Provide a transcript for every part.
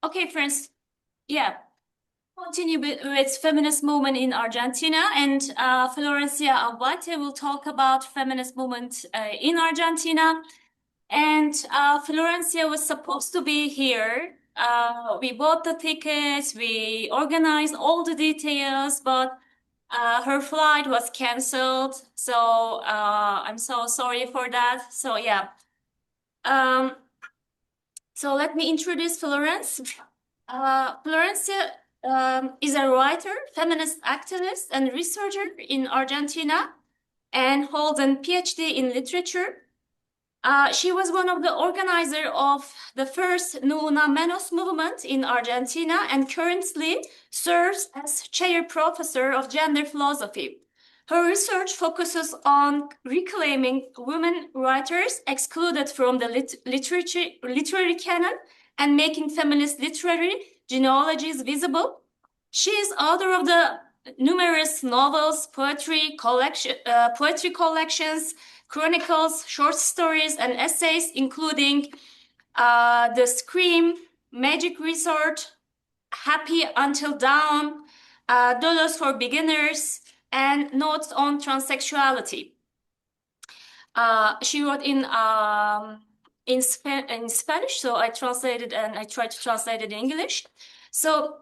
Okay, friends. Yeah. Continue with feminist movement in Argentina, and Florencia Abbate will talk about feminist movement in Argentina. And Florencia was supposed to be here. We bought the tickets, we organized all the details, but her flight was canceled. So I'm so sorry for that. So yeah. So let me introduce Florence. Florencia is a writer, feminist activist, and researcher in Argentina and holds a PhD in literature. She was one of the organizers of the first No Una Menos movement in Argentina and currently serves as chair professor of gender philosophy. Her research focuses on reclaiming women writers excluded from the literary canon and making feminist literary genealogies visible. She is author of the numerous novels, poetry collections, chronicles, short stories, and essays, including The Scream, Magic Resort, Happy Until Dawn, Dodos for Beginners, and Notes on Transsexuality. She wrote in Spanish, so I translated and I tried to translate it in English. So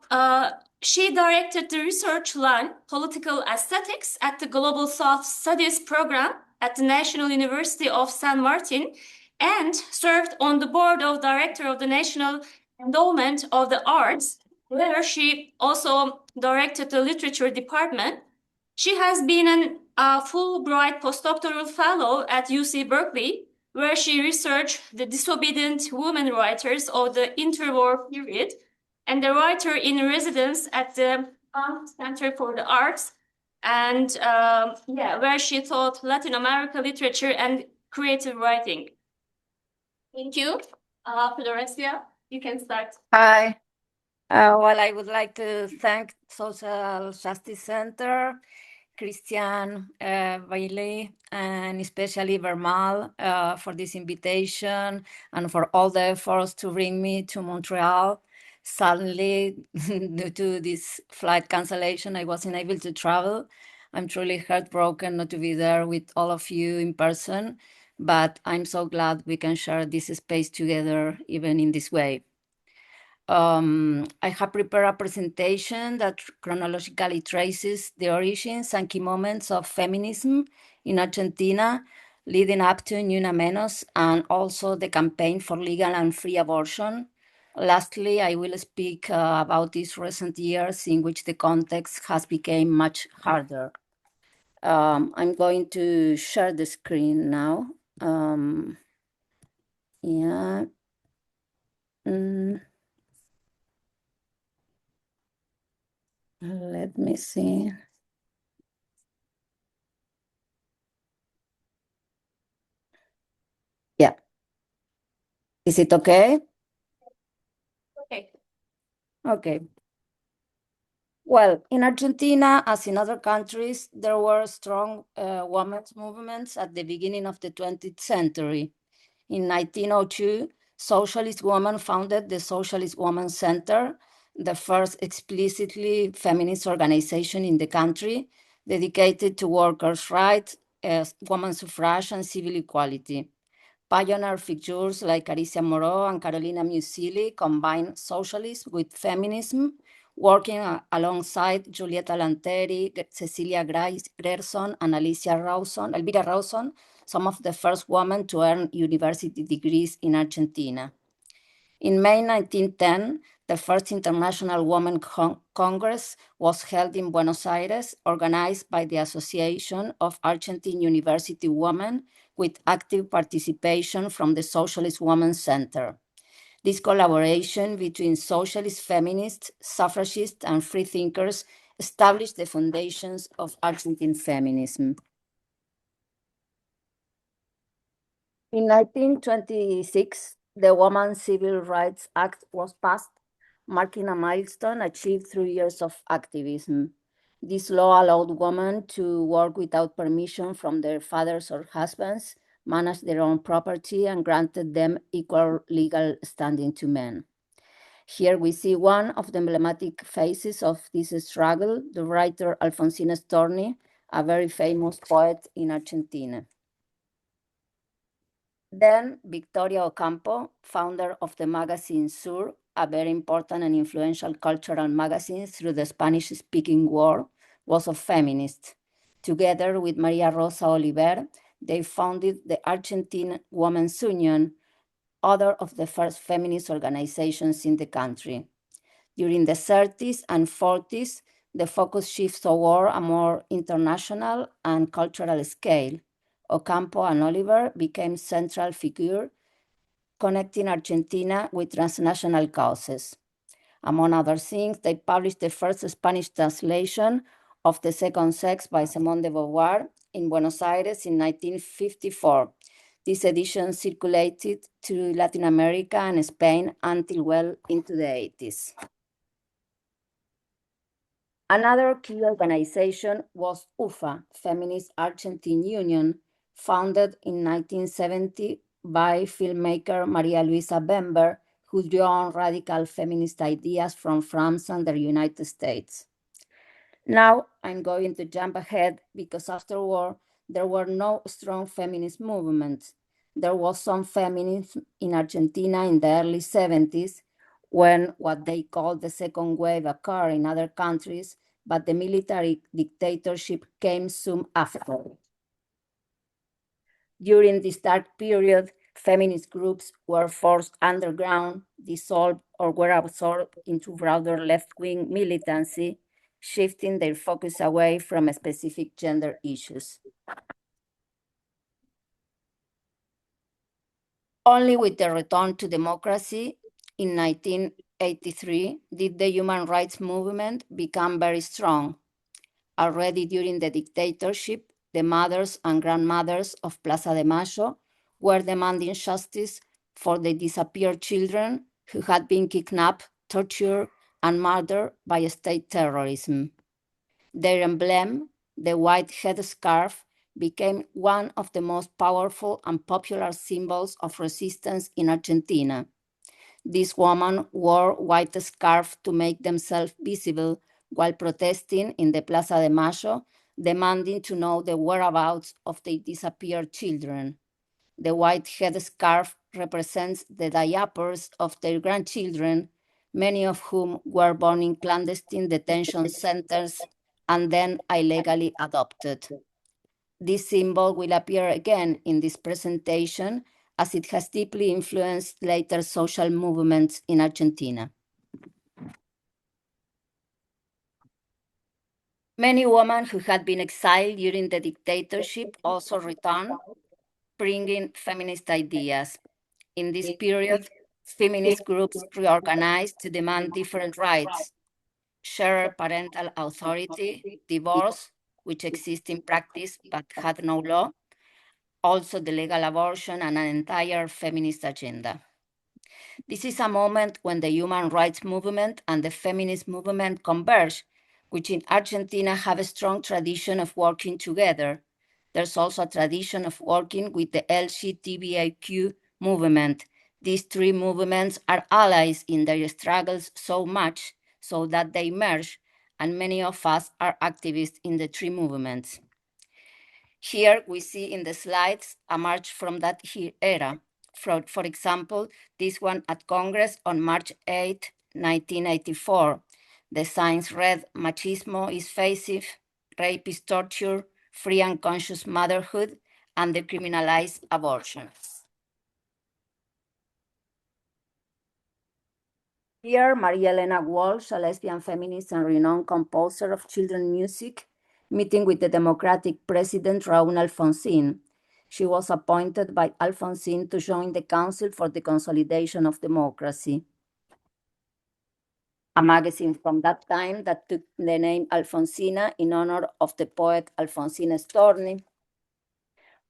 she directed the research line Political Aesthetics at the Global South Studies program at the National University of San Martin and served on the board of director of the National Endowment of the Arts, where she also directed the literature department. She has been a Fulbright postdoctoral fellow at UC Berkeley, where she researched the disobedient women writers of the interwar period, and the writer in residence at the Center for the Arts, and where she taught Latin America literature and creative writing. Thank you. Florencia, you can start. Hi. Well, I would like to thank Social Justice Center, Christian Bailey, and especially Bermal for this invitation and for all the efforts to bring me to Montreal. Suddenly, due to this flight cancellation, I wasn't able to travel. I'm truly heartbroken not to be there with all of you in person, but I'm so glad we can share this space together, even in this way. I have prepared a presentation that chronologically traces the origins and key moments of feminism in Argentina, leading up to Ni Una Menos, and also the campaign for legal and free abortion. Lastly, I will speak about these recent years in which the context has become much harder. I'm going to share the screen now. Yeah. Let me see. Yeah. Is it okay? Okay. Okay. Well, in Argentina, as in other countries, there were strong women's movements at the beginning of the 20th century. In 1902, socialist women founded the Socialist Women's Center, the first explicitly feminist organization in the country, dedicated to workers' rights, women's suffrage, and civil equality. Pioneer figures like Aricia Moró and Carolina Musili combined socialism with feminism, working alongside Julieta Lanteri, Cecilia Grierson, and Elvira Rawson, some of the first women to earn university degrees in Argentina. In May 1910, the first International Women Congress was held in Buenos Aires, organized by the Association of Argentine University Women, with active participation from the Socialist Women's Center. This collaboration between socialist feminists, suffragists, and freethinkers established the foundations of Argentine feminism. In 1926, the Women's Civil Rights Act was passed, marking a milestone achieved through years of activism. This law allowed women to work without permission from their fathers or husbands, manage their own property, and granted them equal legal standing to men. Here we see one of the emblematic faces of this struggle, the writer Alfonsina Storni, a very famous poet in Argentina. Then Victoria Ocampo, founder of the magazine Sur, a very important and influential cultural magazine through the Spanish-speaking world, was a feminist. Together with Maria Rosa Oliver, they founded the Argentine Women's Union, other of the first feminist organizations in the country. During the 30s and 40s, the focus shifts toward a more international and cultural scale. Ocampo and Oliver became central figures connecting Argentina with transnational causes. Among other things, they published the first Spanish translation of The Second Sex by Simone de Beauvoir in Buenos Aires in 1954. This edition circulated to Latin America and Spain until well into the 80s. Another key organization was UFA, Feminist Argentine Union, founded in 1970 by filmmaker Maria Luisa Bember, who drew on radical feminist ideas from France and the United States. Now I'm going to jump ahead because afterward there were no strong feminist movements. There was some feminism in Argentina in the early 70s when what they called the second wave occurred in other countries, but the military dictatorship came soon after. During this dark period, feminist groups were forced underground, dissolved, or were absorbed into broader left-wing militancy, shifting their focus away from specific gender issues. Only with the return to democracy in 1983 did the human rights movement become very strong. Already during the dictatorship, the mothers and grandmothers of Plaza de Mayo were demanding justice for the disappeared children who had been kidnapped, tortured, and murdered by state terrorism. Their emblem, the white headscarf, became one of the most powerful and popular symbols of resistance in Argentina. These women wore white scarves to make themselves visible while protesting in the Plaza de Mayo, demanding to know the whereabouts of their disappeared children. The white headscarf represents the diapers of their grandchildren, many of whom were born in clandestine detention centers and then illegally adopted. This symbol will appear again in this presentation as it has deeply influenced later social movements in Argentina. Many women who had been exiled during the dictatorship also returned, bringing feminist ideas. In this period, feminist groups reorganized to demand different rights: shared parental authority, divorce, which exists in practice but had no law, also the legal abortion, and an entire feminist agenda. This is a moment when the human rights movement and the feminist movement converge, which in Argentina have a strong tradition of working together. There's also a tradition of working with the LGBTIQ movement. These three movements are allies in their struggles so much so that they merge, and many of us are activists in the three movements. Here we see in the slides a march from that era. For example, this one at Congress on March 8, 1984. The signs read, "Machismo is facile, rape is torture, free and conscious motherhood, and decriminalize abortion." Here, Maria Elena Walsh, a lesbian feminist and renowned composer of children's music, meeting with the Democratic President Raúl Alfonsín. She was appointed by Alfonsín to join the Council for the Consolidation of Democracy, a magazine from that time that took the name Alfonsina in honor of the poet Alfonsina Storni.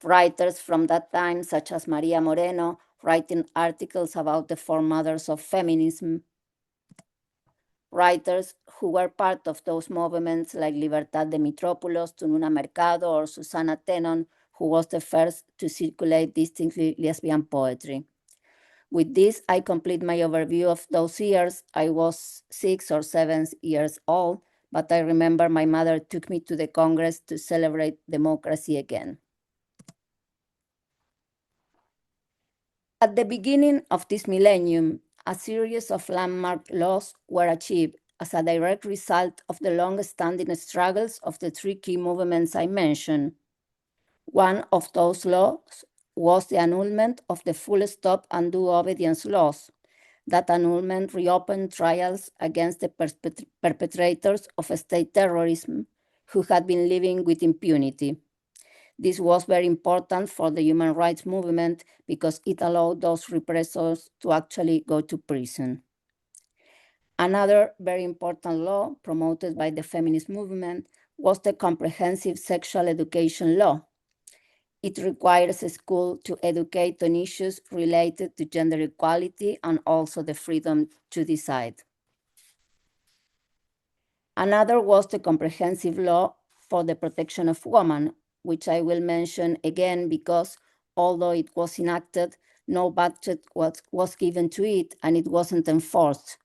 Writers from that time, such as Maria Moreno, writing articles about the foremothers of feminism. Writers who were part of those movements like Libertad de Mitrópolis, Tununa Mercado, or Susana Tenon, who was the first to circulate distinctly lesbian poetry. With this, I complete my overview of those years. I was 6 or 7 years old, but I remember my mother took me to the Congress to celebrate democracy again. At the beginning of this millennium, a series of landmark laws were achieved as a direct result of the long-standing struggles of the three key movements I mentioned. One of those laws was the annulment of the full stop and due obedience laws. That annulment reopened trials against the perpetrators of state terrorism who had been living with impunity. This was very important for the human rights movement because it allowed those repressors to actually go to prison. Another very important law promoted by the feminist movement was the comprehensive sexual education law. It requires a school to educate on issues related to gender equality and also the freedom to decide. Another was the comprehensive law for the protection of women, which I will mention again because although it was enacted, no budget was given to it and it wasn't enforced.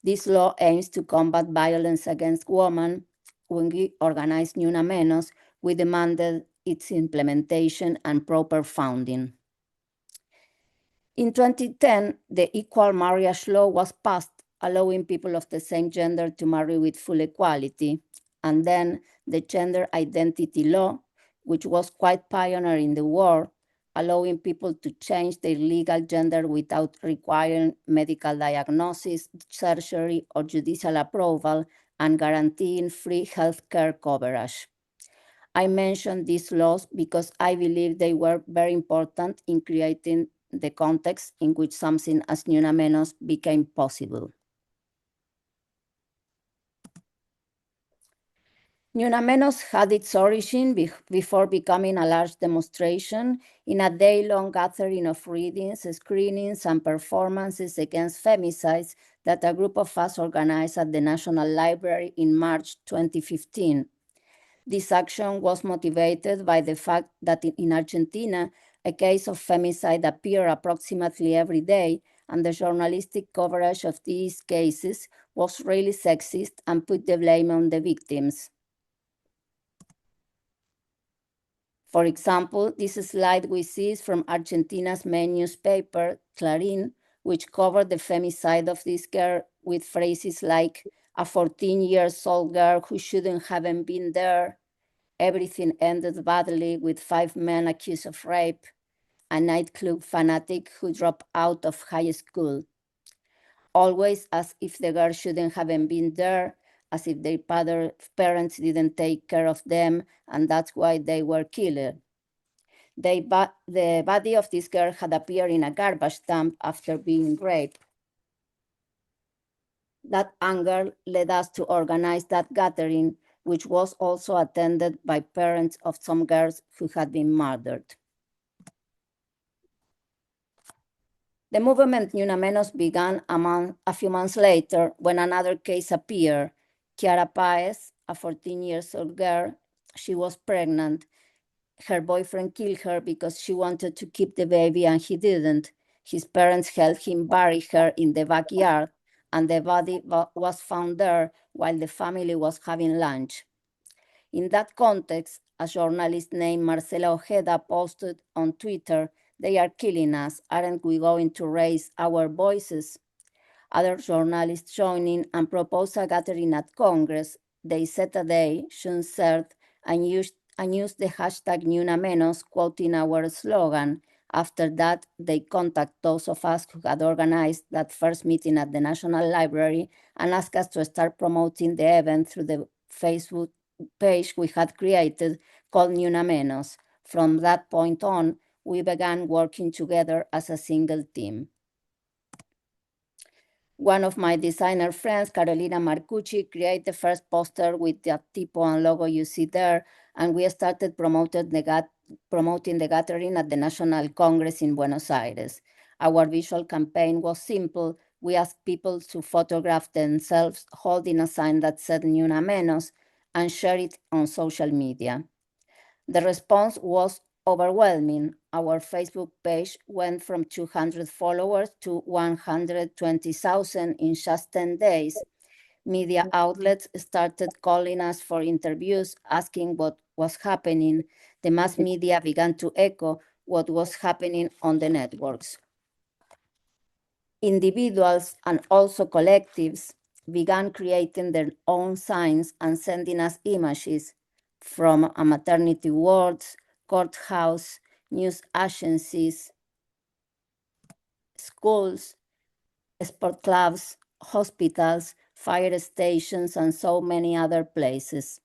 This law aims to combat violence against women. When we organized Ni Una Menos, we demanded its implementation and proper funding. In 2010, the equal marriage law was passed, allowing people of the same gender to marry with full equality. And then the gender identity law, which was quite pioneer in the world, allowing people to change their legal gender without requiring medical diagnosis, surgery, or judicial approval, and guaranteeing free healthcare coverage. I mention these laws because I believe they were very important in creating the context in which something as Ni Una Menos became possible. Ni Una Menos had its origin before becoming a large demonstration in a day-long gathering of readings, screenings, and performances against femicides that a group of us organized at the National Library in March 2015. This action was motivated by the fact that in Argentina, a case of femicide appeared approximately every day, and the journalistic coverage of these cases was really sexist and put the blame on the victims. For example, this slide we see is from Argentina's main newspaper, Clarín, which covered the femicide of this girl with phrases like, a 14-year-old girl who shouldn't have been there, everything ended badly with 5 men accused of rape, a nightclub fanatic who dropped out of high school. Always as if the girl shouldn't have been there, as if their parents didn't take care of them, and that's why they were killed. The body of this girl had appeared in a garbage dump after being raped. That anger led us to organize that gathering, which was also attended by parents of some girls who had been murdered. The movement Ni Una Menos began a few months later when another case appeared. Chiara Paez, a 14-year-old girl, she was pregnant. Her boyfriend killed her because she wanted to keep the baby and he didn't. His parents helped him bury her in the backyard, and the body was found there while the family was having lunch. In that context, a journalist named Marcela Ojeda posted on Twitter, "They are killing us. Aren't we going to raise our voices?" Other journalists joined in and proposed a gathering at Congress. They set a day, June 3rd, and used the hashtag Ni Una Menos, quoting our slogan. After that, they contacted those of us who had organized that first meeting at the National Library and asked us to start promoting the event through the Facebook page we had created called Ni Una Menos. From that point on, we began working together as a single team. One of my designer friends, Carolina Marcucci, created the first poster with the typo and logo you see there, and we started promoting the gathering at the National Congress in Buenos Aires. Our visual campaign was simple. We asked people to photograph themselves holding a sign that said Ni Una Menos and share it on social media. The response was overwhelming. Our Facebook page went from 200 followers to 120,000 in just 10 days. Media outlets started calling us for interviews, asking what was happening. The mass media began to echo what was happening on the networks. Individuals and also collectives began creating their own signs and sending us images from a maternity wards, courthouse, news agencies, schools, sport clubs, hospitals, fire stations, and so many other places.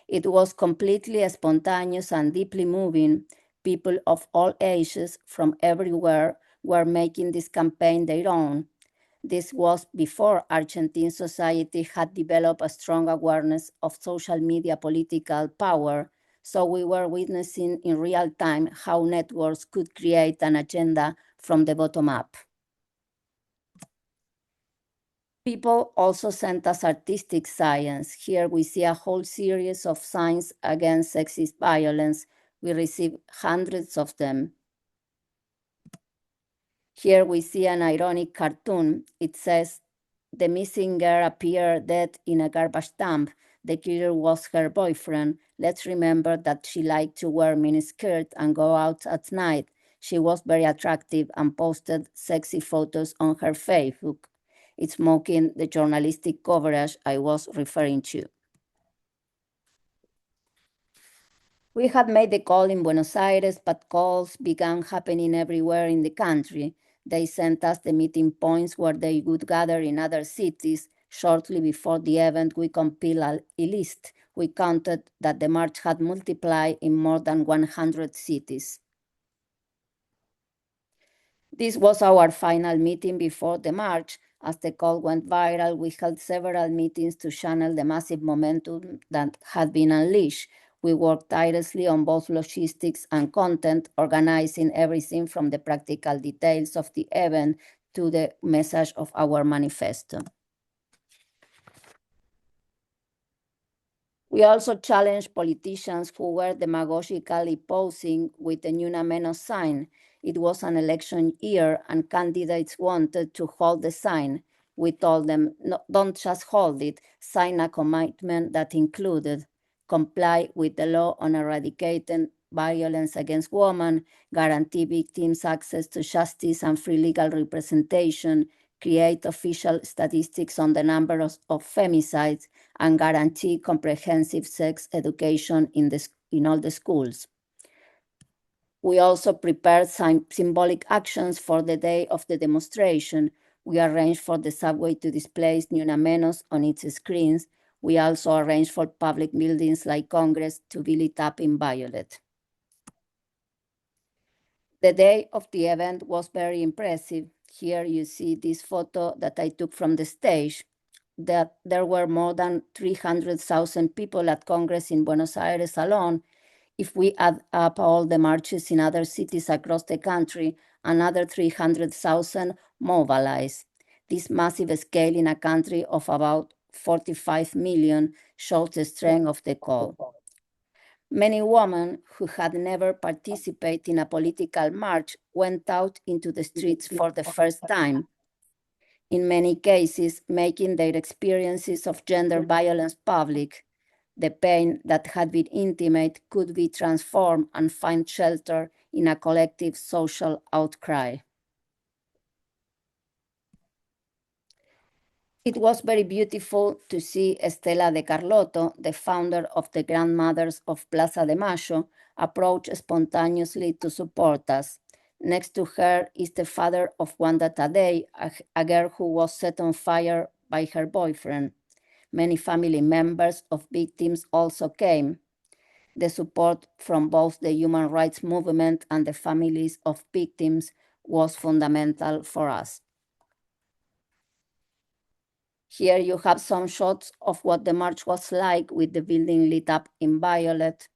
It was completely spontaneous and deeply moving. People of all ages from everywhere were making this campaign their own. This was before Argentine society had developed a strong awareness of social media political power, so we were witnessing in real time how networks could create an agenda from the bottom up. People also sent us artistic science. Here we see a whole series of signs against sexist violence. We received hundreds of them. Here we see an ironic cartoon. It says, the missing girl appeared dead in a garbage dump. The killer was her boyfriend. Let's remember that she liked to wear miniskirt and go out at night. She was very attractive and posted sexy photos on her Facebook. It's mocking the journalistic coverage I was referring to. We had made the call in Buenos Aires, but calls began happening everywhere in the country. They sent us the meeting points where they would gather in other cities. Shortly before the event, we compiled a list. We counted that the march had multiplied in more than 100 cities. This was our final meeting before the march. As the call went viral, we held several meetings to channel the massive momentum that had been unleashed. We worked tirelessly on both logistics and content, organizing everything from the practical details of the event to the message of our manifesto. We also challenged politicians who were demagogically posing with the Ni Una Menos sign. It was an election year and candidates wanted to hold the sign. We told them, no, don't just hold it, sign a commitment that included comply with the law on eradicating violence against women, guarantee victims access to justice and free legal representation, create official statistics on the number of femicides, and guarantee comprehensive sex education in all the schools. We also prepared symbolic actions for the day of the demonstration. We arranged for the subway to display Ni Una Menos on its screens. We also arranged for public buildings like Congress to be lit up in violet. The day of the event was very impressive. Here you see this photo that I took from the stage. That there were more than 300,000 people at Congress in Buenos Aires alone. If we add up all the marches in other cities across the country, another 300,000 mobilized. This massive scale in a country of about 45 million shows the strength of the call. Many women who had never participated in a political march went out into the streets for the first time, in many cases making their experiences of gender violence public. The pain that had been intimate could be transformed and find shelter in a collective social outcry. It was very beautiful to see Estela de Carlotto, the founder of the Grandmothers of Plaza de Mayo, approach spontaneously to support us. Next to her is the father of Wanda Tadei, a girl who was set on fire by her boyfriend. Many family members of victims also came. The support from both the human rights movement and the families of victims was fundamental for us. Here you have some shots of what the march was like with the building lit up in violet.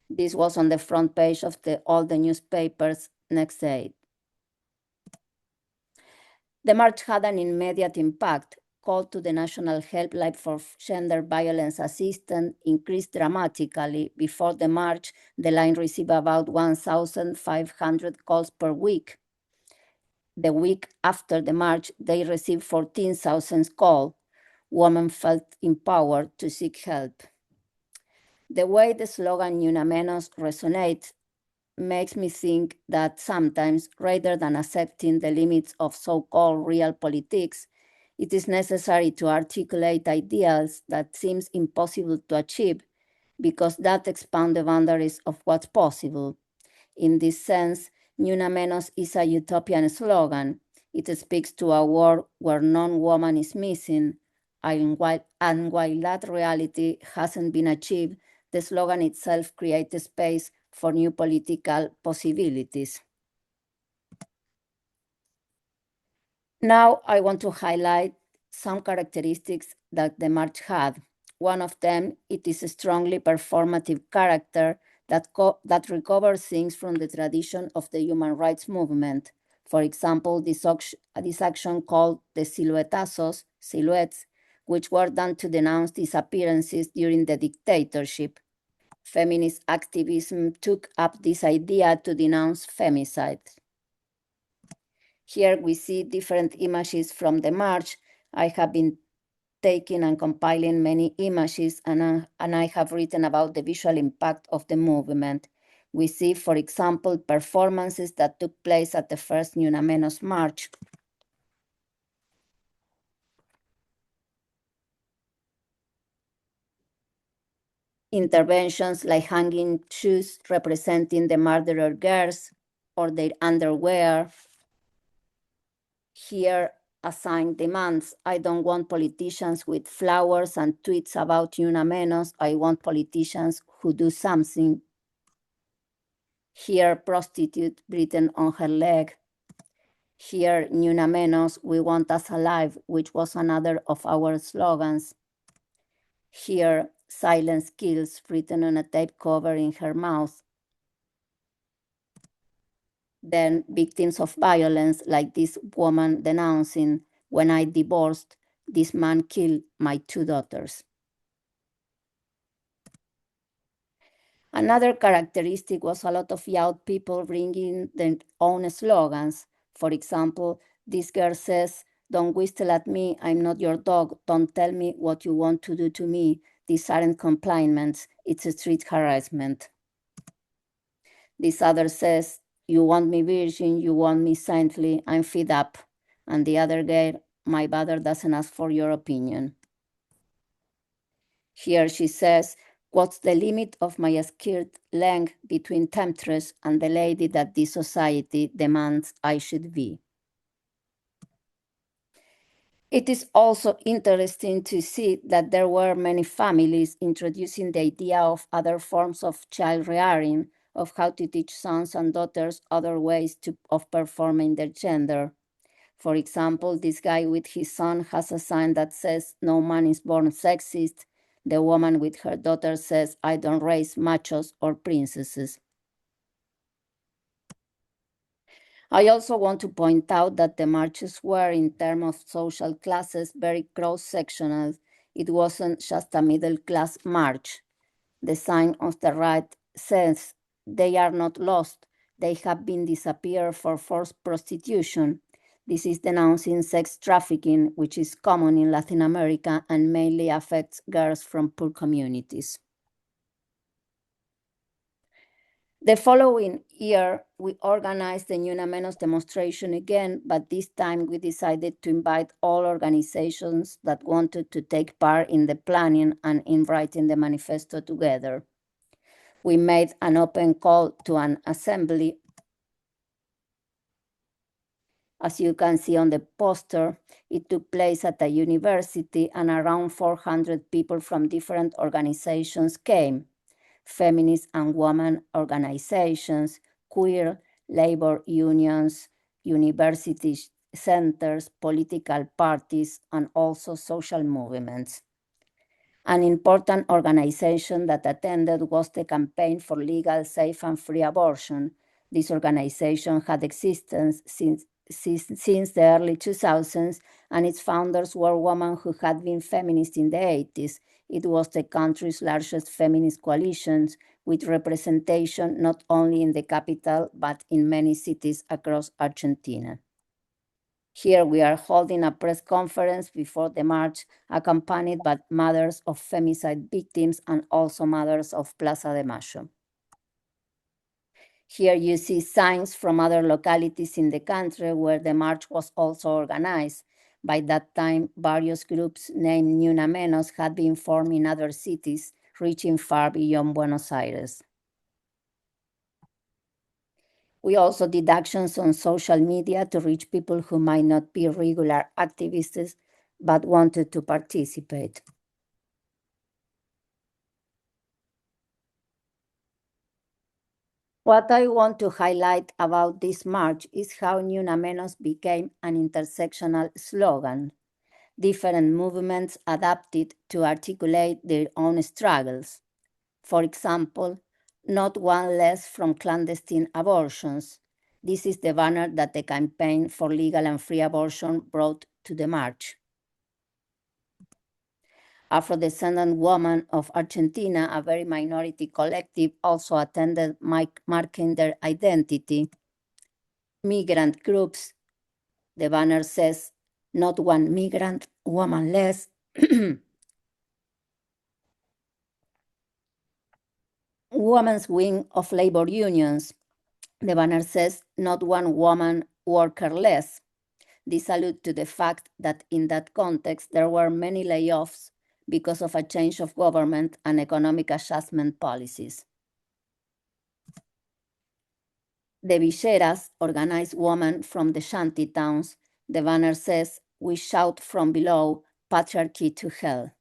This was on the front page of all the newspapers next day. The march had an immediate impact. call to the National Helpline for Gender Violence Assistance increased dramatically. Before the march, the line received about 1,500 calls per week. The week after the march, they received 14,000 calls. Women felt empowered to seek help. The way the slogan "Una menos" resonates makes me think that sometimes, rather than accepting the limits of so-called real politics, it is necessary to articulate ideals that seem impossible to achieve because that expand the boundaries of what's possible. In this sense, Una menos is a utopian slogan. It speaks to a world where non-woman is missing, and while that reality hasn't been achieved, the slogan itself creates space for new political possibilities. Now I want to highlight some characteristics that the march had. One of them, it is a strongly performative character that recovers things from the tradition of the human rights movement. For example, this action called the silhouettes, which were done to denounce disappearances during the dictatorship. Feminist activism took up this idea to denounce femicide. Here we see different images from the march. I have been taking and compiling many images, and I have written about the visual impact of the movement. We see, for example, performances that took place at the first Una menos march. Interventions like hanging shoes representing the murdered girls or their underwear. Here, assigned demands. I don't want politicians with flowers and tweets about Una menos. I want politicians who do something. Here, prostitute written on her leg. Here, Una menos, we want us alive, which was another of our slogans. Here, silence kills written on a tape cover in her mouth. Then victims of violence, like this woman denouncing, when I divorced, this man killed my 2 daughters. Another characteristic was a lot of young people bringing their own slogans. For example, this girl says, "Don't whistle at me, I'm not your dog, don't tell me what you want to do to me. These aren't complaints, it's a street harassment." This other says, "You want me virgin, you want me saintly, I'm fed up." And the other girl, "My mother doesn't ask for your opinion." Here she says, "What's the limit of my skirt length between temptress and the lady that this society demands I should be?" It is also interesting to see that there were many families introducing the idea of other forms of child rearing, of how to teach sons and daughters other ways of performing their gender. For example, this guy with his son has a sign that says, "No man is born sexist." The woman with her daughter says, "I don't raise machos or princesses." I also want to point out that the marches were, in terms of social classes, very cross-sectional. It wasn't just a middle-class march. The sign on the right says, "They are not lost. They have been disappeared for forced prostitution." This is denouncing sex trafficking, which is common in Latin America and mainly affects girls from poor communities. The following year, we organized the Una menos demonstration again, but this time we decided to invite all organizations that wanted to take part in the planning and in writing the manifesto together. We made an open call to an assembly. As you can see on the poster, it took place at a university and around 400 people from different organizations came. Feminist and women organizations, queer, labor unions, university centers, political parties, and also social movements. An important organization that attended was the Campaign for Legal, Safe, and Free Abortion. This organization had existence since the early 2000s and its founders were women who had been feminists in the 80s. It was the country's largest feminist coalition, with representation not only in the capital, but in many cities across Argentina. Here we are holding a press conference before the march, accompanied by mothers of femicide victims and also mothers of Plaza de Mayo. Here you see signs from other localities in the country where the march was also organized. By that time, various groups named Ni Una Menos had been formed in other cities, reaching far beyond Buenos Aires. We also did actions on social media to reach people who might not be regular activists, but wanted to participate. What I want to highlight about this march is how Ni Una Menos became an intersectional slogan. Different movements adapted to articulate their own struggles. For example, not one less from clandestine abortions. This is the banner that the Campaign for Legal and Free Abortion brought to the march. Afro-descendant women of Argentina, a very minority collective, also attended, marking their identity. Migrant groups, the banner says, not one migrant woman less. Women's wing of labor unions, the banner says, not one woman worker less. This alludes to the fact that in that context, there were many layoffs because of a change of government and economic adjustment policies. The Villeras, organized women from the shanty towns, the banner says, we shout from below, patriarchy to hell.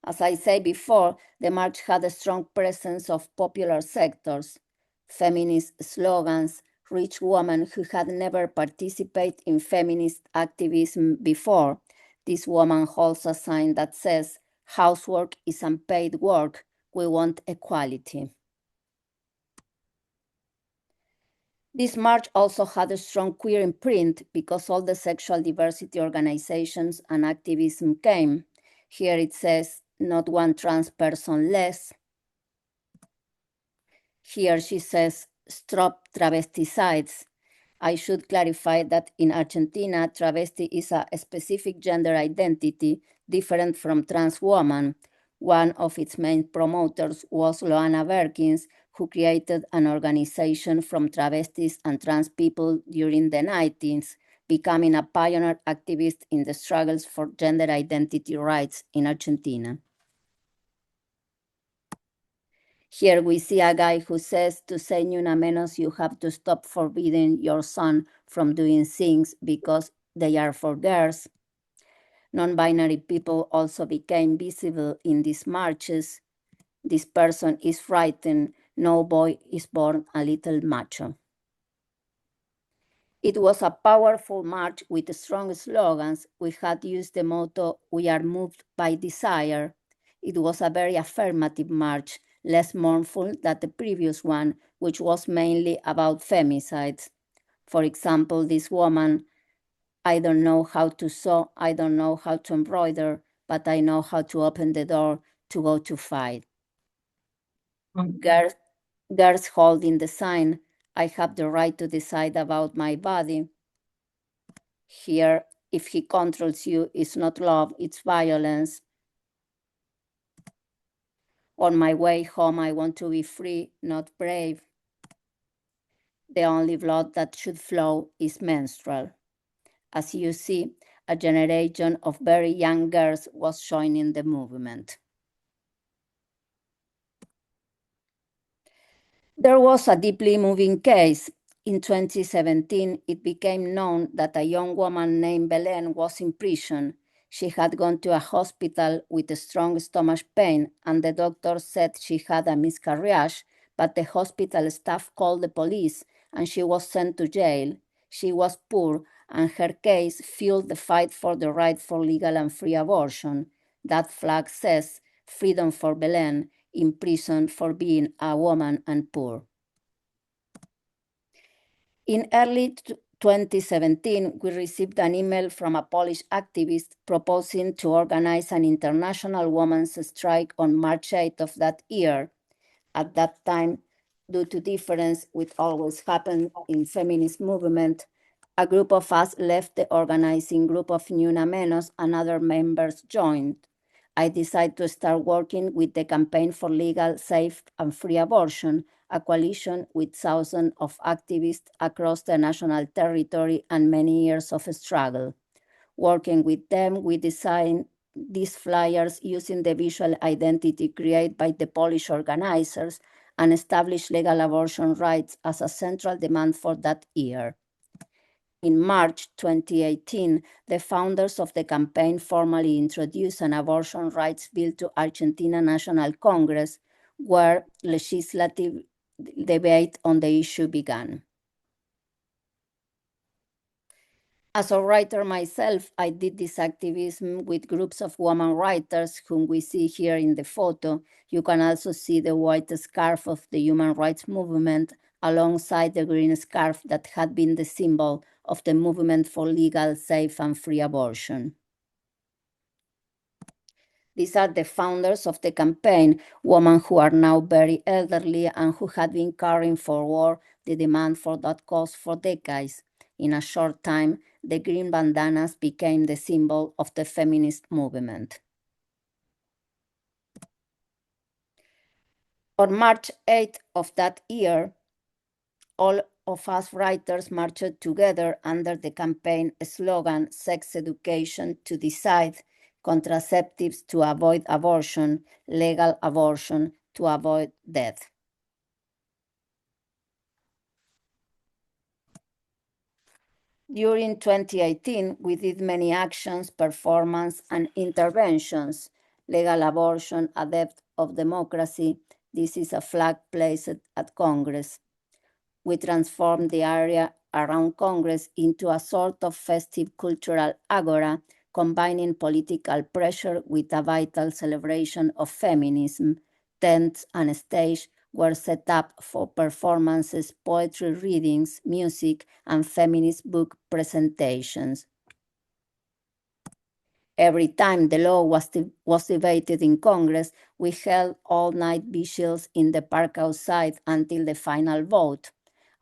As I said before, the march had a strong presence of popular sectors, feminist slogans, rich women who had never participated in feminist activism before. This woman holds a sign that says, housework is unpaid work, we want equality. This march also had a strong queer imprint because all the sexual diversity organizations and activism came. Here it says, not one trans person less. Here she says, stop travesticides. I should clarify that in Argentina, travesti is a specific gender identity different from trans woman. One of its main promoters was Loana Berkins, who created an organization from travestis and trans people during the 90s, becoming a pioneer activist in the struggles for gender identity rights in Argentina. Here we see a guy who says, to say Ni Una Menos, you have to stop forbidding your son from doing things because they are for girls. Non-binary people also became visible in these marches. This person is frightened, no boy is born a little macho. It was a powerful march with strong slogans. We had used the motto, we are moved by desire. It was a very affirmative march, less mournful than the previous one, which was mainly about femicides. For example, this woman, I don't know how to sew, I don't know how to embroider, but I know how to open the door to go to fight. Girls holding the sign, I have the right to decide about my body. Here, if he controls you, it's not love, it's violence. On my way home, I want to be free, not brave. The only blood that should flow is menstrual. As you see, a generation of very young girls was joining the movement. There was a deeply moving case. In 2017, it became known that a young woman named Belén was in prison. She had gone to a hospital with a strong stomach pain, and the doctor said she had a miscarriage, but the hospital staff called the police, and she was sent to jail. She was poor, and her case fueled the fight for the right for legal and free abortion. That flag says, freedom for Belén, in prison for being a woman and poor. In early 2017, we received an email from a Polish activist proposing to organize an international women's strike on March 8th of that year. At that time, due to difference which always happened in feminist movement, a group of us left the organizing group of Ni Una Menos and other members joined. I decided to start working with the Campaign for Legal, Safe and Free Abortion, a coalition with thousands of activists across the national territory and many years of struggle. Working with them, we designed these flyers using the visual identity created by the Polish organizers and established legal abortion rights as a central demand for that year. In March 2018, the founders of the campaign formally introduced an abortion rights bill to Argentina National Congress, where legislative debate on the issue began. As a writer myself, I did this activism with groups of women writers whom we see here in the photo. You can also see the white scarf of the human rights movement alongside the green scarf that had been the symbol of the movement for legal, safe, and free abortion. These are the founders of the campaign, women who are now very elderly and who had been carrying forward the demand for that cause for decades. In a short time, the green bandanas became the symbol of the feminist movement. On March 8th of that year, all of us writers marched together under the campaign slogan, Sex Education to Decide, Contraceptives to Avoid Abortion, Legal Abortion to Avoid Death. During 2018, we did many actions, performance, and interventions. Legal abortion, a depth of democracy. This is a flag placed at Congress. We transformed the area around Congress into a sort of festive cultural agora, combining political pressure with a vital celebration of feminism. Tents and stage were set up for performances, poetry readings, music, and feminist book presentations. Every time the law was debated in Congress, we held all-night vigils in the park outside until the final vote.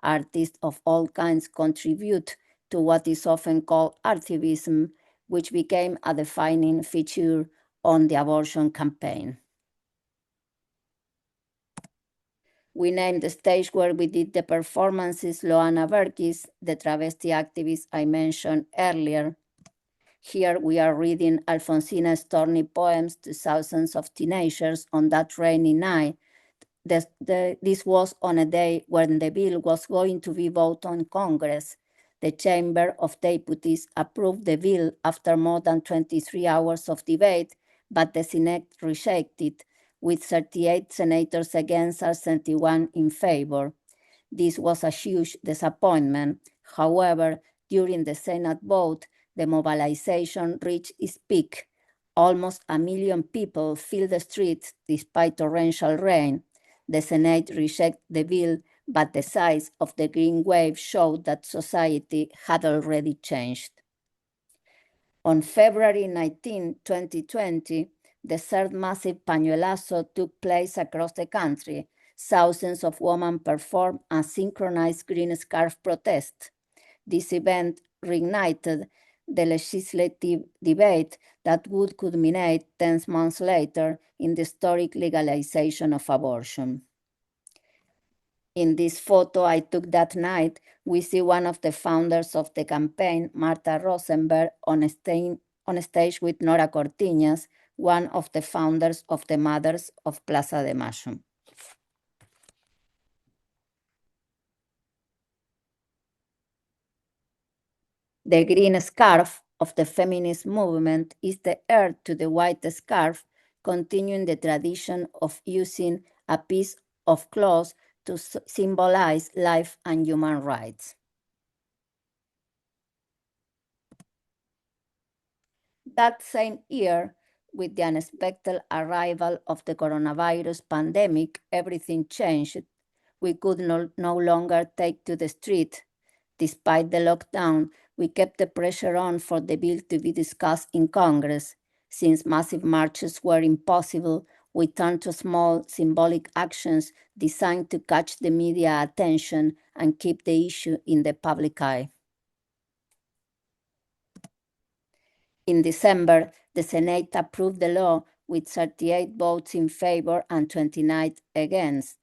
Artists of all kinds contribute to what is often called artivism, which became a defining feature on the abortion campaign. We named the stage where we did the performances Loana Berkis, the travesti activist I mentioned earlier. Here we are reading Alfonsina Storni poems to thousands of teenagers on that rainy night. This was on a day when the bill was going to be voted on Congress. The Chamber of Deputies approved the bill after more than 23 hours of debate, but the Senate rejected, with 38 senators against and 71 in favor. This was a huge disappointment. However, during the Senate vote, the mobilization reached its peak. Almost 1 million people filled the streets despite torrential rain. The Senate rejected the bill, but the size of the green wave showed that society had already changed. On February 19, 2020, the third massive pañuelazo took place across the country. Thousands of women performed a synchronized green scarf protest. This event reignited the legislative debate that would culminate 10 months later in the historic legalization of abortion. In this photo I took that night, we see one of the founders of the campaign, Marta Rosenberg, on stage with Nora Cortiñas, one of the founders of the Mothers of Plaza de Mayo. The green scarf of the feminist movement is the heir to the white scarf, continuing the tradition of using a piece of cloth to symbolize life and human rights. That same year, with the unexpected arrival of the coronavirus pandemic, everything changed. We could no longer take to the street. Despite the lockdown, we kept the pressure on for the bill to be discussed in Congress. Since massive marches were impossible, we turned to small symbolic actions designed to catch the media attention and keep the issue in the public eye. In December, the Senate approved the law with 38 votes in favor and 29 against.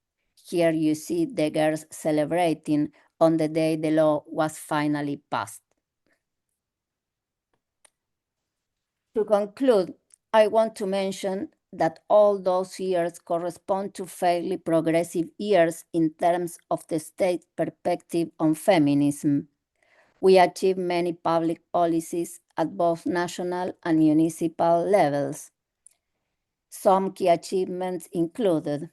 Here you see the girls celebrating on the day the law was finally passed. To conclude, I want to mention that all those years correspond to fairly progressive years in terms of the state perspective on feminism. We achieved many public policies at both national and municipal levels. Some key achievements included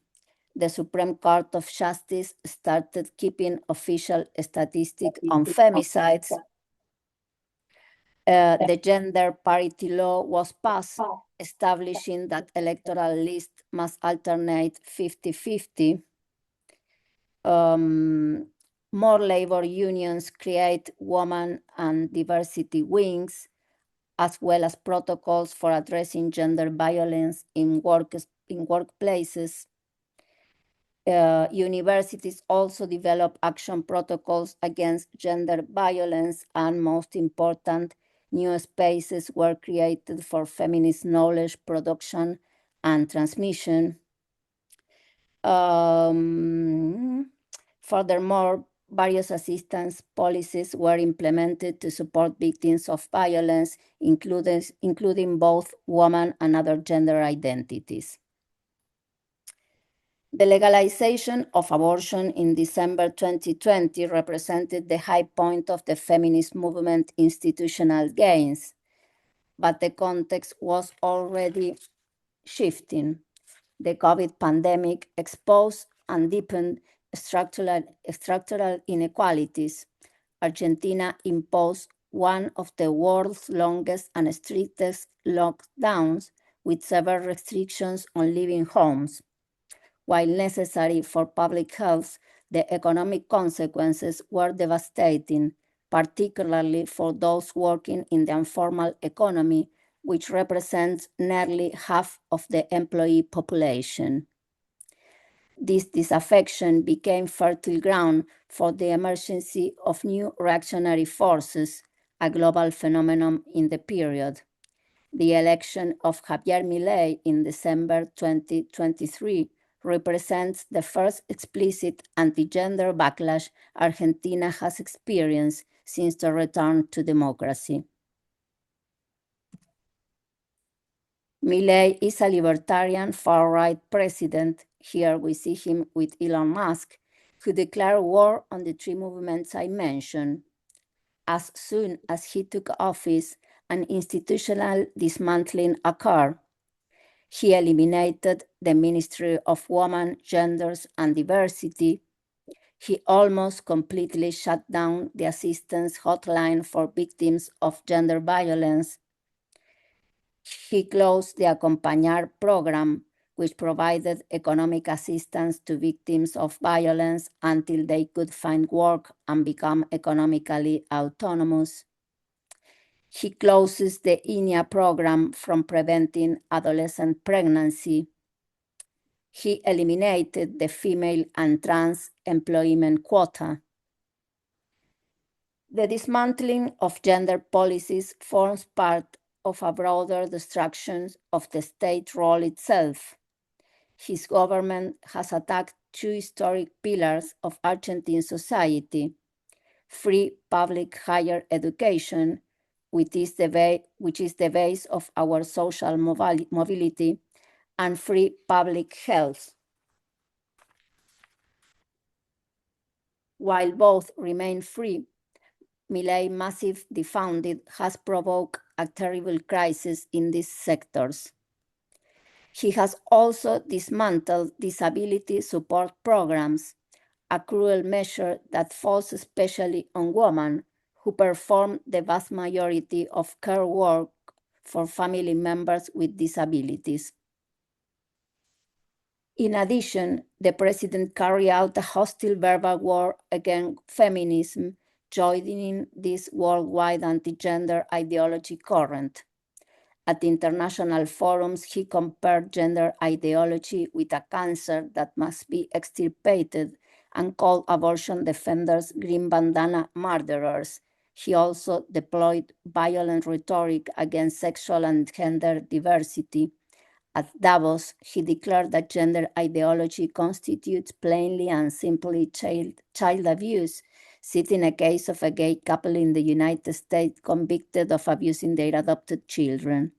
the Supreme Court of Justice started keeping official statistics on femicides. The gender parity law was passed, establishing that electoral lists must alternate 50-50. More labor unions create women and diversity wings, as well as protocols for addressing gender violence in workplaces. Universities also develop action protocols against gender violence, and most important, new spaces were created for feminist knowledge production and transmission. Furthermore, various assistance policies were implemented to support victims of violence, including both women and other gender identities. The legalization of abortion in December 2020 represented the high point of the feminist movement institutional gains, but the context was already shifting. The COVID pandemic exposed and deepened structural inequalities. Argentina imposed one of the world's longest and strictest lockdowns, with severe restrictions on living homes. While necessary for public health, the economic consequences were devastating, particularly for those working in the informal economy, which represents nearly half of the employee population. This disaffection became fertile ground for the emergence of new reactionary forces, a global phenomenon in the period. The election of Javier Milei in December 2023 represents the first explicit anti-gender backlash Argentina has experienced since the return to democracy. Milei is a libertarian far-right president. Here we see him with Elon Musk, who declared war on the three movements I mentioned. As soon as he took office, an institutional dismantling occurred. He eliminated the Ministry of Women, Genders, and Diversity. He almost completely shut down the assistance hotline for victims of gender violence. He closed the Acompañar program, which provided economic assistance to victims of violence until they could find work and become economically autonomous. He closes the INEA program from preventing adolescent pregnancy. He eliminated the female and trans employment quota. The dismantling of gender policies forms part of a broader destruction of the state role itself. His government has attacked two historic pillars of Argentine society: free public higher education, which is the base of our social mobility, and free public health. While both remain free, Milei's massive defunding has provoked a terrible crisis in these sectors. He has also dismantled disability support programs, a cruel measure that falls especially on women who perform the vast majority of care work for family members with disabilities. In addition, the president carried out a hostile verbal war against feminism, joining this worldwide anti-gender ideology current. At international forums, he compared gender ideology with a cancer that must be extirpated and called abortion defenders green bandana murderers. He also deployed violent rhetoric against sexual and gender diversity. At Davos, he declared that gender ideology constitutes plainly and simply child abuse, citing a case of a gay couple in the United States convicted of abusing their adopted children.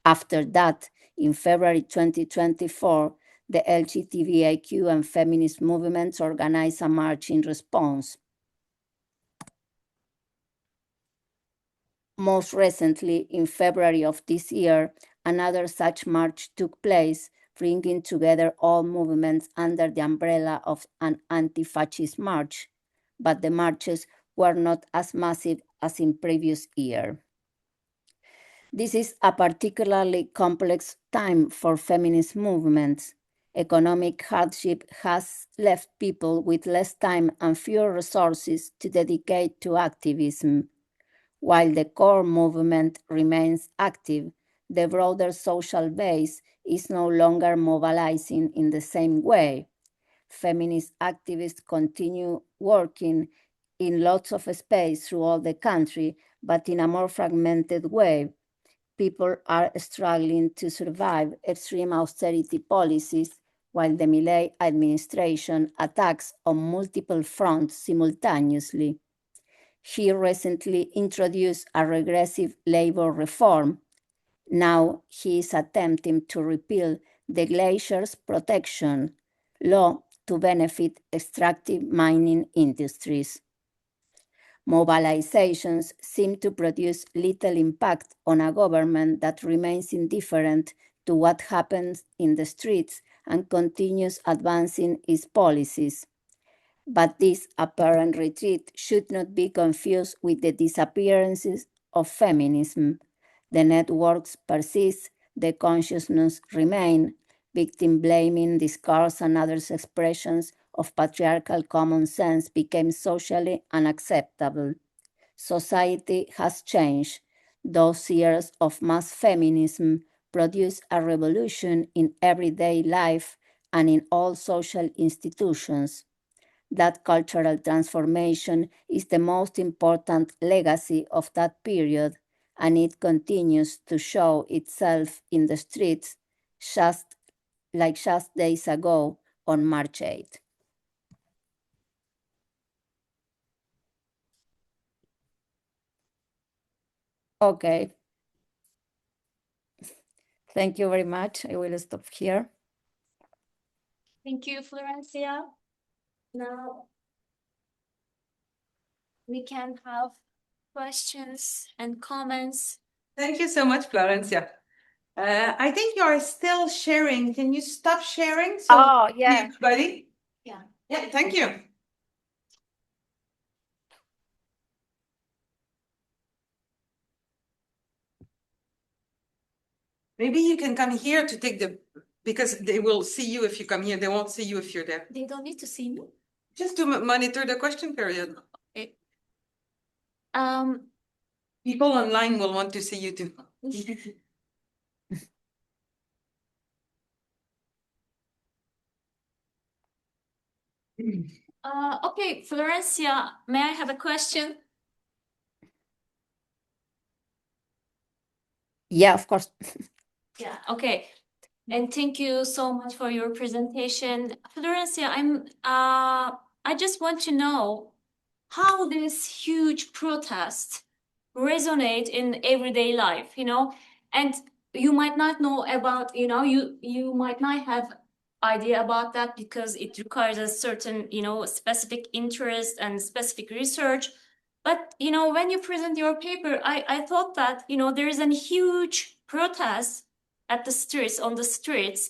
After that, in February 2024, the LGBTIQ and feminist movements organized a march in response. Most recently, in February of this year, another such march took place, bringing together all movements under the umbrella of an anti-fascist march, but the marches were not as massive as in previous year. This is a particularly complex time for feminist movements. Economic hardship has left people with less time and fewer resources to dedicate to activism. While the core movement remains active, the broader social base is no longer mobilizing in the same way. Feminist activists continue working in lots of space throughout the country, but in a more fragmented way. People are struggling to survive extreme austerity policies, while the Milei administration attacks on multiple fronts simultaneously. He recently introduced a regressive labor reform. Now he is attempting to repeal the glaciers protection law to benefit extractive mining industries. Mobilizations seem to produce little impact on a government that remains indifferent to what happens in the streets and continues advancing its policies. But this apparent retreat should not be confused with the disappearances of feminism. The networks persist, the consciousness remain, victim blaming, discourse, and other expressions of patriarchal common sense became socially unacceptable. Society has changed. Those years of mass feminism produced a revolution in everyday life and in all social institutions. That cultural transformation is the most important legacy of that period, and it continues to show itself in the streets just days ago on March 8th. Okay. Thank you very much. I will stop here. Thank you, Florencia. Now we can have questions and comments. Thank you so much, Florencia. I think you are still sharing. Can you stop sharing? Oh, yeah. Everybody? Yeah. Yeah, thank you. Maybe you can come here to take because they will see you if you come here. They won't see you if you're there. They don't need to see me. Just to monitor the question period. Okay. People online will want to see you too. Okay, Florencia, may I have a question? Yeah, of course. Yeah, okay. And thank you so much for your presentation. Florencia, I just want to know how this huge protest resonate in everyday life, and you might not know about, you might not have idea about that because it requires a certain, specific interest and specific research. But, when you present your paper, I thought that, there is a huge protest at the streets, on the streets,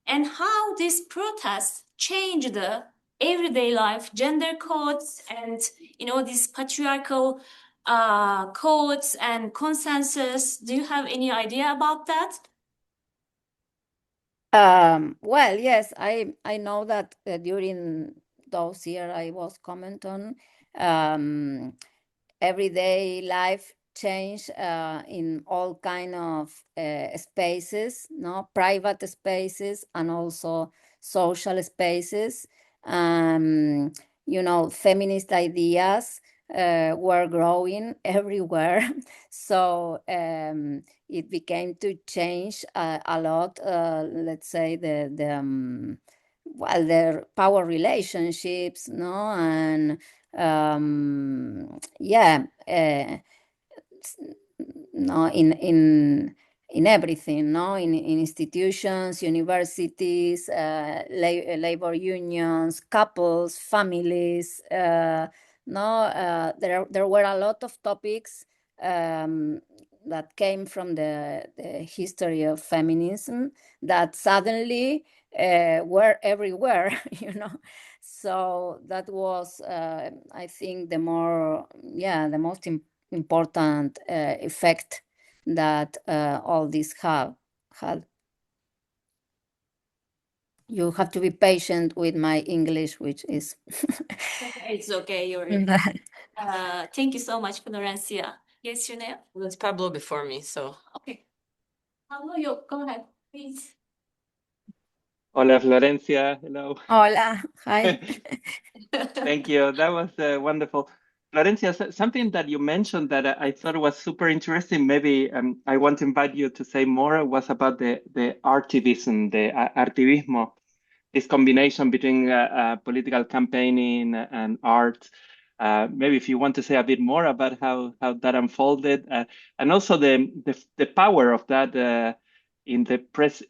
and how this protest changed the everyday life, gender codes, and these patriarchal codes and consensus. Do you have any idea about that? Well, yes, I know that during those years I was comment on, everyday life change in all kind of spaces, no, private spaces and also social spaces. You know, feminist ideas were growing everywhere. So it became to change a lot, let's say, well, their power relationships, no, and yeah, no, in everything, no, in institutions, universities, labor unions, couples, families, no, there were a lot of topics that came from the history of feminism that suddenly were everywhere, you know. So that was, I think, the most important effect that all this had. You have to be patient with my English, which is It's okay, you're thank you so much, Florencia. Yes, Shunea? Well, it's Pablo before me, so. Okay. Pablo, you go ahead, please. Hola, Florencia. Hello. Hola, hi. Thank you. That was wonderful. Florencia, something that you mentioned that I thought was super interesting, maybe I want to invite you to say more, was about the artivism, the artivismo, this combination between political campaigning and art. Maybe if you want to say a bit more about how that unfolded, and also the power of that in the press,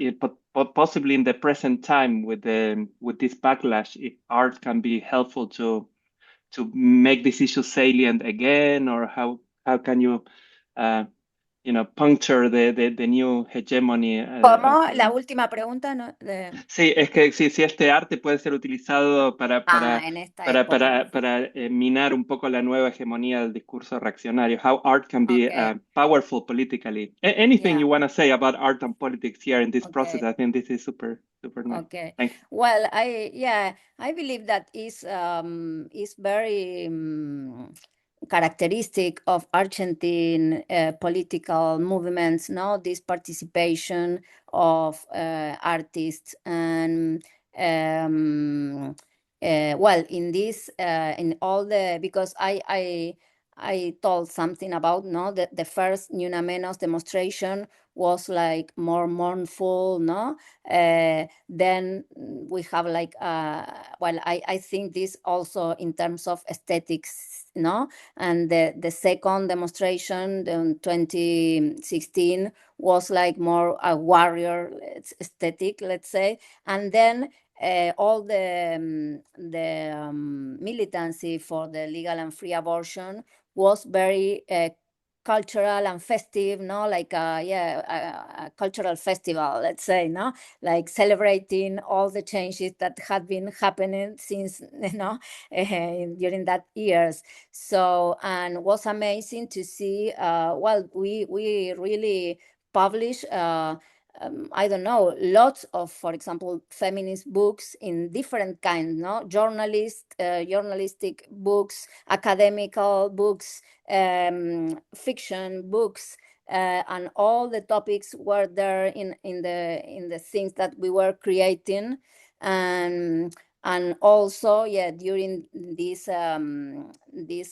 possibly in the present time with this backlash, if art can be helpful to make this issue salient again, or how can you puncture the new hegemony. ¿Cómo? La última pregunta, ¿no? Sí, es que si este arte puede ser utilizado en esta época. para minar un poco la nueva hegemonía del discurso reaccionario. How art can be powerful politically. Anything you want to say about art and politics here in this process? I think this is super nice. Okay. Thanks. Well, I believe that is very characteristic of Argentine political movements, no, this participation of artists and well, in this in all the, because I told something about, no, the first Ni Una Menos demonstration was like more mournful, no. Then we have like well, I think this also in terms of aesthetics, no. And the second demonstration in 2016 was like more a warrior aesthetic, let's say. And then all the militancy for the legal and free abortion was very cultural and festive, no, like a cultural festival, let's say, no, like celebrating all the changes that had been happening since, you know, during that years. So, and was amazing to see. Well, we really publish. I don't know, lots of, for example, feminist books in different kinds, no, journalistic books, academical books, fiction books, and all the topics were there in the things that we were creating, and also, during these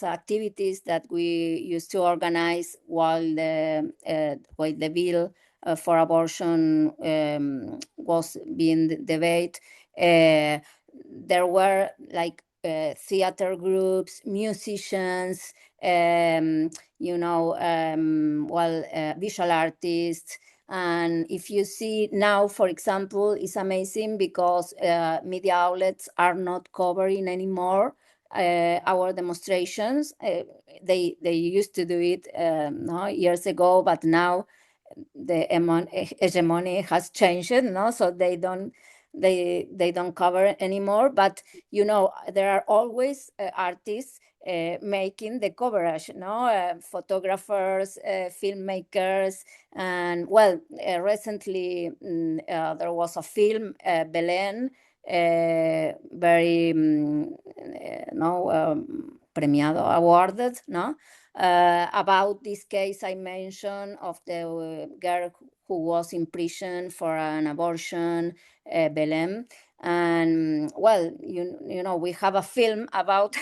activities that we used to organize while the bill for abortion was being debated, there were like theater groups, musicians, you know, well, visual artists. And if you see now, for example, it's amazing because media outlets are not covering anymore our demonstrations. They used to do it no, years ago, but now the hegemony has changed, no, so they don't cover anymore. But you know, there are always artists making the coverage, no, photographers, filmmakers. And well, recently there was a film, Belén, very no, premiado, awarded, no, about this case I mentioned of the girl who was in prison for an abortion, Belém. And well, you know, we have a film about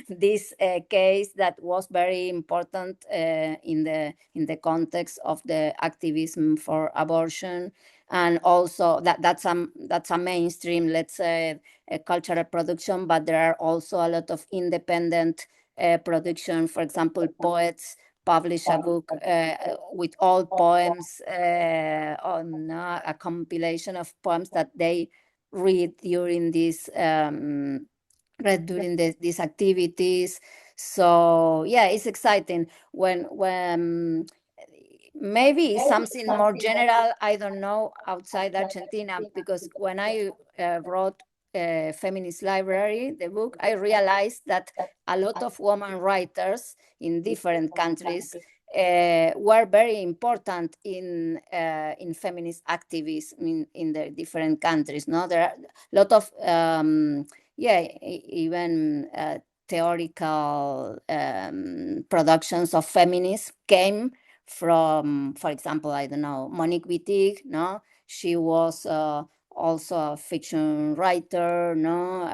this case that was very important in the context of the activism for abortion, and also that's a mainstream, let's say, a cultural production, but there are also a lot of independent production. For example, poets publish a book with all poems on a compilation of poems that they read during these these activities. So yeah, it's exciting when maybe something more general, I don't know, outside Argentina, because when I wrote Feminist Library, the book, I realized that a lot of women writers in different countries were very important in feminist activism in the different countries. No, there are a lot of even theoretical productions of feminism came from, for example, I don't know, Monique Wittig. No, she was also a fiction writer. No,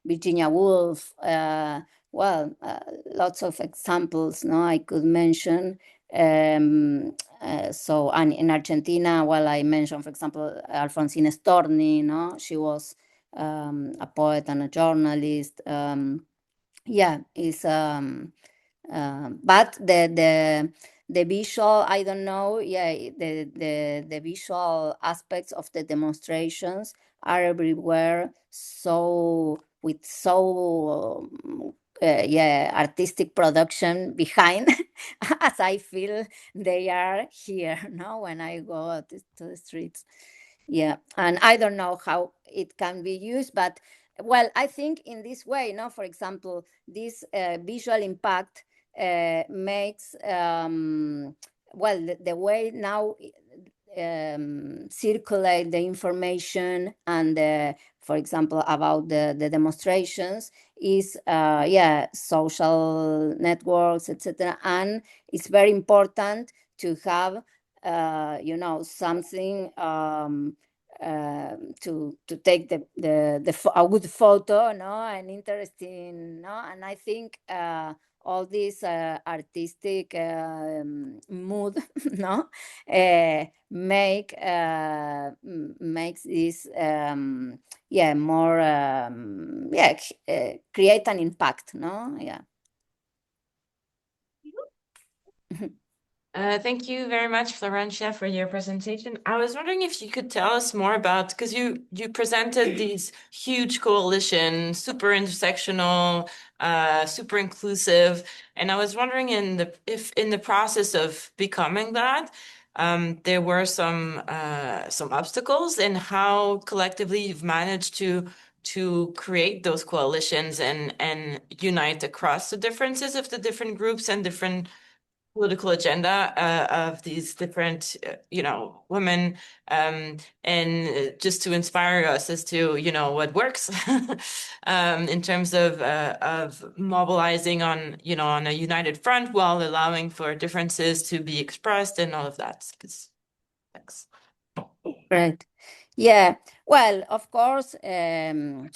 Virginia Woolf. Lots of examples, no, I could mention. So, and in Argentina, well, I mentioned, for example, Alfonsina Storni, no, she was a poet and a journalist. But the visual, I don't know, the visual aspects of the demonstrations are everywhere, so with artistic production behind, as I feel they are here, no, when I go out to the streets. Yeah, and I don't know how it can be used, but well, I think in this way, no, for example, this visual impact makes the way now circulate the information and for example about the demonstrations is social networks, etc. And it's very important to have something to take a good photo, no, and interesting, no, and I think all this artistic mood, no, makes this more create an impact, no, yeah. Thank you very much, Florencia, for your presentation. I was wondering if you could tell us more about, because you presented these huge coalitions, super intersectional, super inclusive, and I was wondering if in the process of becoming that, there were some obstacles, and how collectively you've managed to create those coalitions and unite across the differences of the different groups and different political agenda of these different, women, and just to inspire us as to, what works in terms of mobilizing on a united front while allowing for differences to be expressed and all of that. Thanks. Right. Yeah. Well, of course, in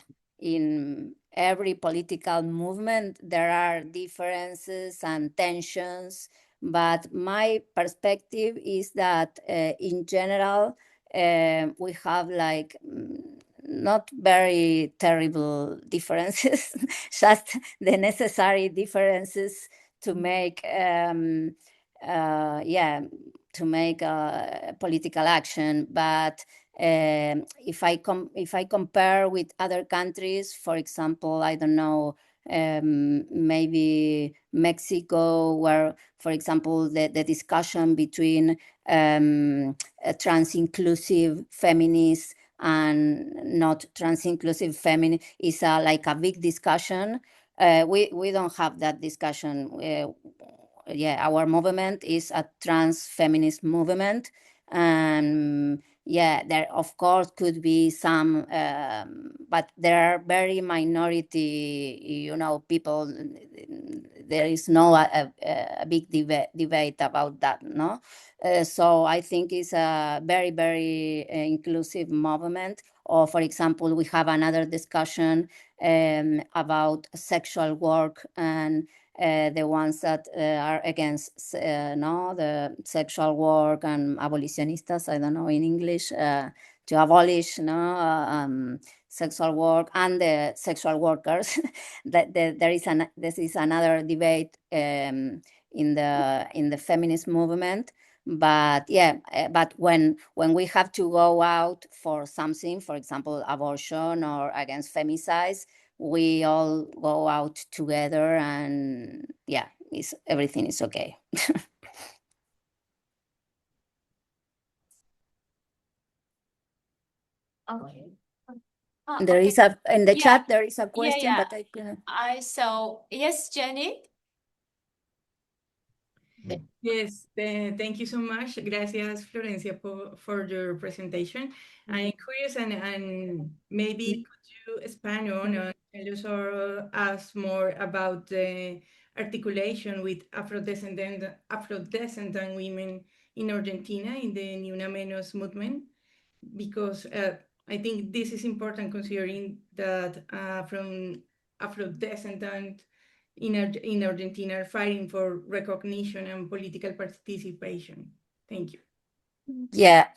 every political movement, there are differences and tensions. But my perspective is that in general, we have like not very terrible differences, just the necessary differences to make to make political action. But if I compare with other countries, for example, I don't know, maybe Mexico, where, for example, the discussion between trans-inclusive feminists and not trans-inclusive feminists is like a big discussion. We don't have that discussion. Our movement is a trans feminist movement, and yeah, there of course could be some, but there are very minority, people. There is no a big debate about that, no. So I think it's a very, very inclusive movement. Or, for example, we have another discussion about sexual work and the ones that are against the sexual work and abolitionistas, I don't know in English, to abolish sexual work and the sexual workers. This is another debate in the feminist movement. But yeah, but when we have to go out for something, for example, abortion or against femicides, we all go out together, and yeah, everything is okay. Okay. There Okay. is in the Yeah. chat there is a question, yeah. but I couldn't. I saw. Yes, Jenny. Yes, thank you so much. Gracias, Florencia, for your presentation. I'm curious, and maybe could you expand on and tell us more about the articulation with Afro-descendant women in Argentina in the Ni Una Menos movement? Because I think this is important considering that from Afro-descendant in Argentina are fighting for recognition and political participation. Thank you. Yeah,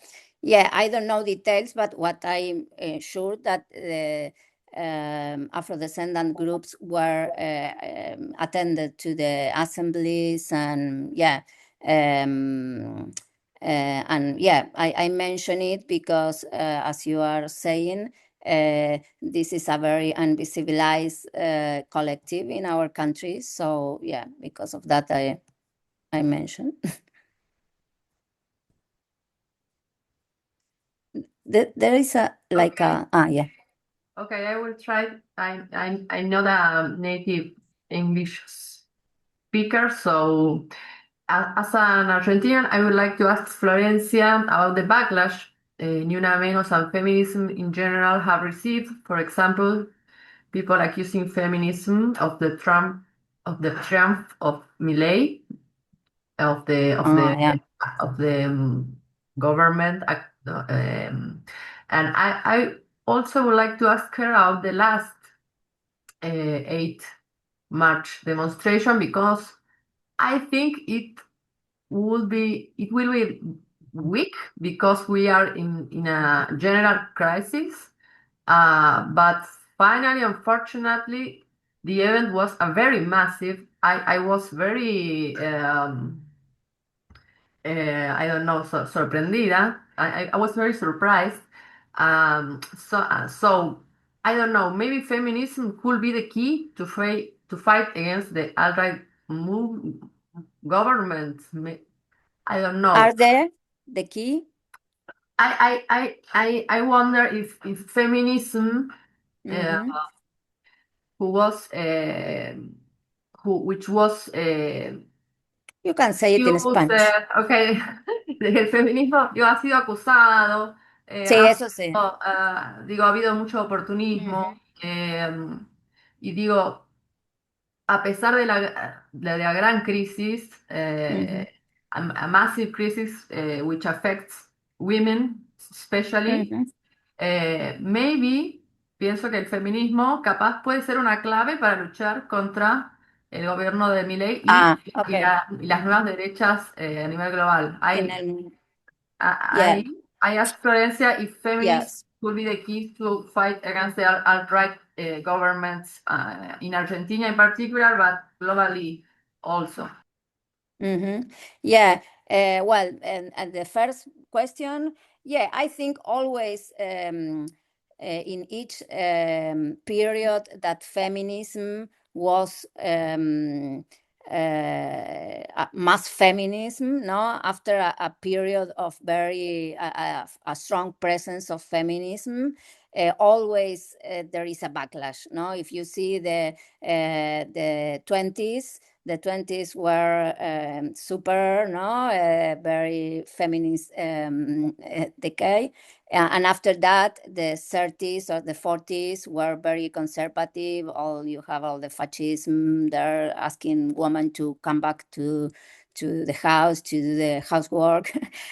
I don't know details, but what I'm sure that the Afro-descendant groups were attended to the assemblies, and yeah, I mention it because as you are saying, this is a very invisibilized collective in our country. So yeah, because of that, I mentioned. There is a yeah. Okay, I will try. I'm not a native English speaker, so as an Argentinian, I would like to ask Florencia about the backlash Ni Una Menos and feminism in general have received. For example, people accusing feminism of the triumph of Milei, of the Yeah. government, and I also would like to ask her about the last 8 March demonstration, because I think it will be weak because we are in a general crisis. But finally, unfortunately, the event was a very massive. I was very I don't know, sorprendida. I was very surprised. So I don't know. Maybe feminism could be the key to fight against the alt-right government. I don't know. Are there the key? I wonder if feminism, Mhm. which was You can say it in Spanish. okay, el feminismo ha sido acusado, Sí, eso sí. digo, ha habido mucho oportunismo, y digo, a pesar de la gran crisis, a massive crisis which affects women especially, maybe pienso que el feminismo capaz puede ser una clave para luchar contra el gobierno de Milei Okay. y las nuevas derechas a nivel global. Yeah. I asked Florencia if feminism Yes. could be the key to fight against the alt-right governments in Argentina in particular, but globally also. Yeah. Well, and the first question, yeah, I think always in each period that feminism was mass feminism, no, after a period of very a strong presence of feminism, always there is a backlash, no. If you see the 20s, the 20s were super, no, very feminist decade. And after that, the 30s or the 40s were very conservative. You have all the fascism. They're asking women to come back to the house, to do the housework.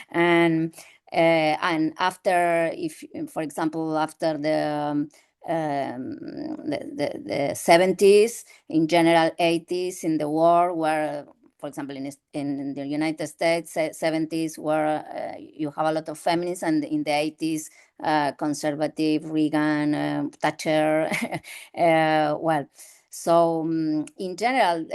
And after, for example, after the 70s, in general 80s in the war, where, for example, in the United States, 70s, where you have a lot of feminists, and in the 80s, conservative, Reagan, Thatcher. So in general,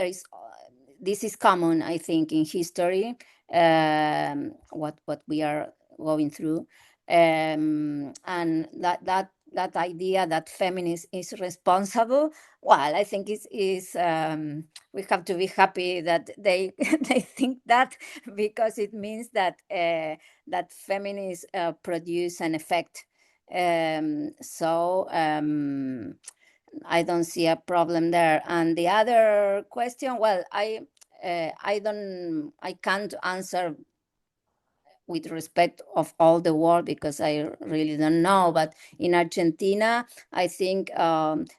this is common, I think, in history, what we are going through, and that idea that feminism is responsible. Well, I think is we have to be happy that they they think that, because it means that that feminists produce an effect. So I don't see a problem there. And the other question, well, I can't answer with respect of all the world, because I really don't know. But in Argentina, I think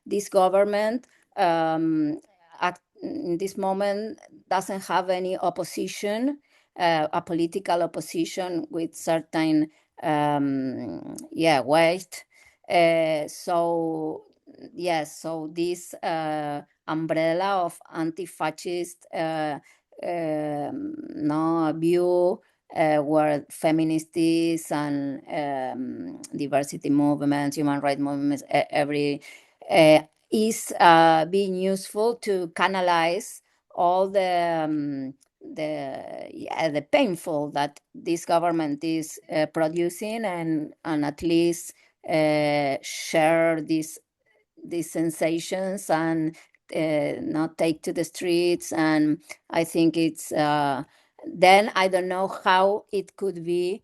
this government in this moment doesn't have any opposition, a political opposition with certain weight. So yes, so this umbrella of anti-fascist view, where feminists and diversity movements, human rights movements, is being useful to canalize all the painful that this government is producing, and at least share these sensations and not take to the streets. And I think it's then I don't know how it could be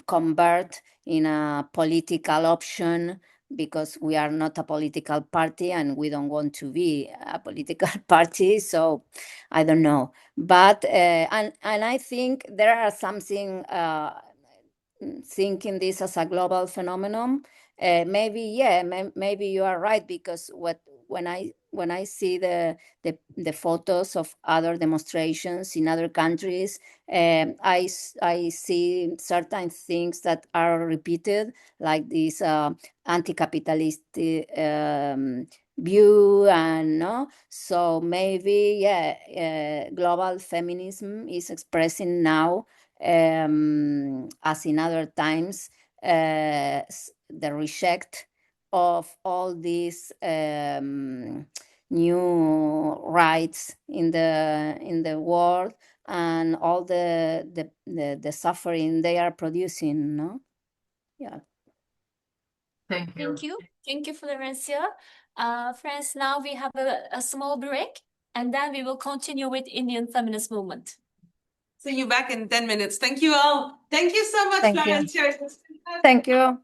convert in a political option, because we are not a political party and we don't want to be a political party. So I don't know, but and I think there are something thinking this as a global phenomenon. Maybe maybe you are right, because when I see the photos of other demonstrations in other countries, I see certain things that are repeated, like this anti-capitalist view, and no. So maybe global feminism is expressing now, as in other times, the reject of all these new rights in the world, and all the suffering they are producing. No, yeah. Thank you. Thank you, Florencia. Friends, now we have a small break, and then we will continue with Indian feminist movement. See you back in 10 minutes. Thank you all. Thank you so much, Thank you. Florencia. Thank you.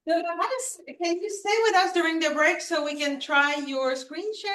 Dolores, can you stay with us during the break so we can try your screen sharing?